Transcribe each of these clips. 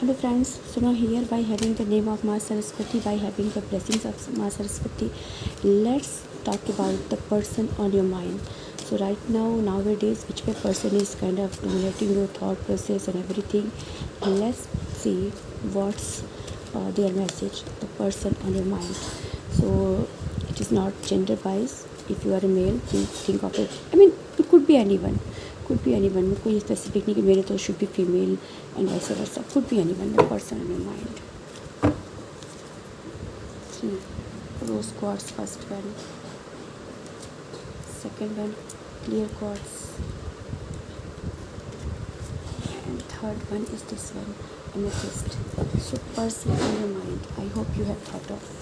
Hello friends, so now here by having the name of Ma Saraswati, by having the blessings of Ma Saraswati, let's talk about the person on your mind. So right now, nowadays, whichever person is kind of dominating your thought process and everything, let's see what's their message, the person on your mind. So it is not gender wise. If you are a male, think of it. I mean, it could be anyone. Could be anyone. कोई specific नहीं कि मेरे तो should be female and vice versa. Could be anyone. The person in your mind. 3 rose quartz, first one. Second one, clear quartz. And third one is this one, amethyst. So person in your mind. I hope you have thought of.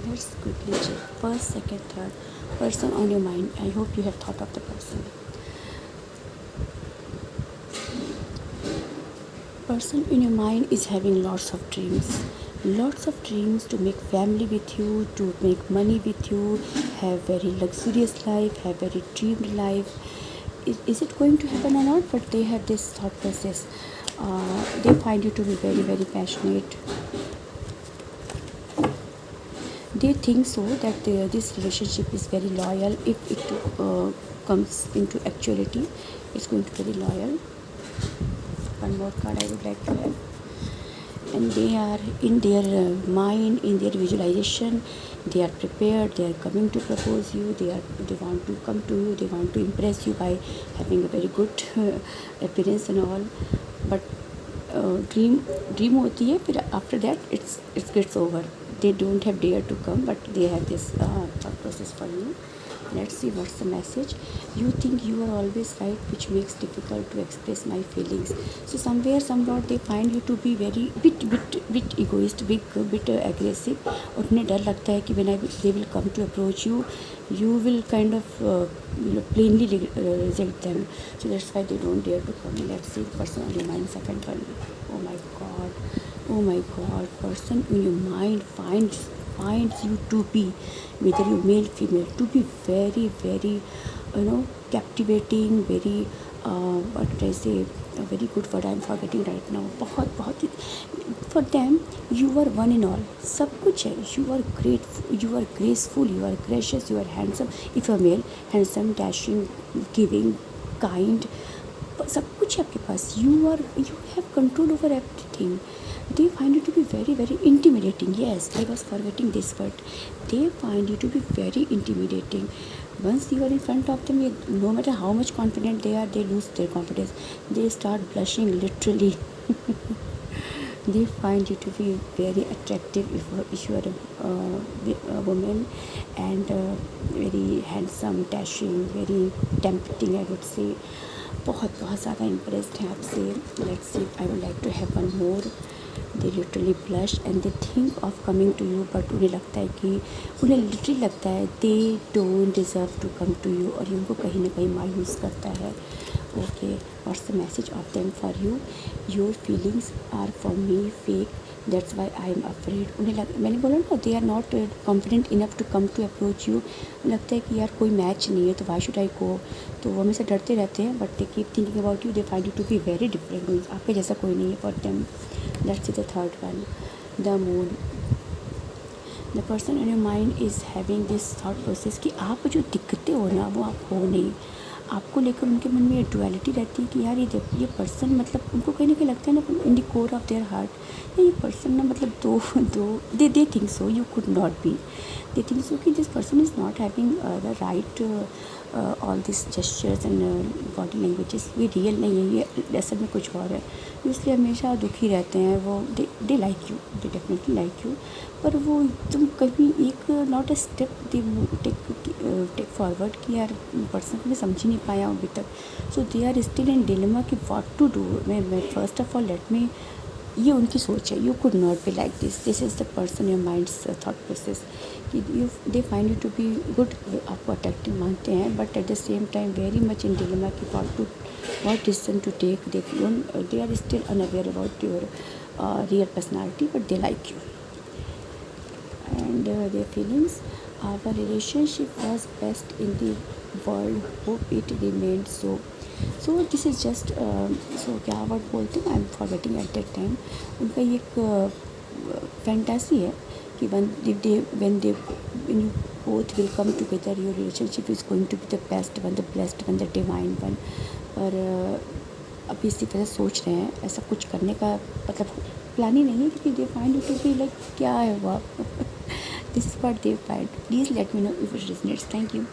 Let's quickly check. First, second, third. Person on your mind. I hope you have thought of the person. Person in your mind is having lots of dreams. Lots of dreams to make family with you, to make money with you, have very luxurious life, have very dreamed life. Is it going to happen or not? But they have this thought process. They find you to be very, very passionate. They think so that this relationship is very loyal. If it comes into actuality, it's going to be very loyal. One more card I would like to have. And they are in their mind, in their visualization, they are prepared, they are coming to propose you, they want to come to you, they want to impress you by having a very good appearance and all. But dream होती है, फिर after that it gets over. They don't have dare to come, but they have this thought process for you. Let's see what's the message. You think you are always right, which makes difficult to express my feelings. So somewhere, somewhat, they find you to be very bit egoist, bit aggressive. और उन्हें डर लगता है कि when they will come to approach you, you will kind of plainly reject them. So that's why they don't dare to come. Let's see person on your mind. Second one. Oh my God, person in your mind finds you to be, whether you male female, to be very captivating, very what did I say, a very good word I'm forgetting right now. बहुत for them you are one in all. सब कुछ है. You are grateful, you are graceful, you are gracious, you are handsome. If you are male, handsome, dashing, giving, kind, सब कुछ है आपके पास. You have control over everything. They find you to be very intimidating. Yes, I was forgetting this word. They find you to be very intimidating. Once you are in front of them, no matter how much confident they are, they lose their confidence. They start blushing literally. They find you to be very attractive if you are a woman, and very handsome, dashing, very tempting, I would say. बहुत ज़्यादा impressed हैं आपसे. Let's see, I would like to have one more. They literally blush and they think of coming to you, but उन्हें लगता है कि उन्हें literally लगता है they don't deserve to come to you, और उनको कहीं ना कहीं मायूस करता है. Okay, what's the message of them for you? Your feelings are for me fake. That's why I am afraid. मैंने बोला ना, they are not confident enough to come to approach you. लगता है कि यार कोई मैच नहीं है, तो why should I go? तो वो हमेशा डरते रहते हैं, but they keep thinking about you. They find you to be very different. आपके जैसा कोई नहीं है for them. Let's see the third one, the moon. The person in your mind is having this thought process कि आप जो दिखते हो ना, वो आप हो नहीं. आपको लेकर उनके मन में ये डुअलिटी रहती है कि यार ये पर्सन, मतलब उनको कहीं ना कहीं लगता है ना, in the core of their heart, ये पर्सन ना, मतलब दो they think so you could not be. They think so कि this person is not having the right all this gestures and body languages. ये रियल नहीं है, ये असल में कुछ और है. इसलिए हमेशा दुखी रहते हैं वो. They like you, they definitely like you, पर वो तुम कभी एक not a step take forward कि यार पर्सन को मैं समझ ही नहीं पाया अभी तक. So they are still in dilemma कि व्हाट टू डू. मैं first of all let me, ये उनकी सोच है. You could not be like this is the person your mind's thought process. They find you to be good, आपको attractive मानते हैं, but at the same time very much in dilemma कि what decision to take. They are still unaware about your real personality, but they like you. And their feelings our relationship was best in the world, hope it remained so. So this is just so क्या word बोलते हैं, I am forgetting at that time. उनका ये एक fantasy है कि when you both will come together, your relationship is going to be the best one, the blessed one, the divine one. और अभी इसी तरह सोच रहे हैं, ऐसा कुछ करने का मतलब प्लान ही नहीं है, क्योंकि they find it to be like क्या है वो. This is what they find. Please let me know if it resonates. Thank you.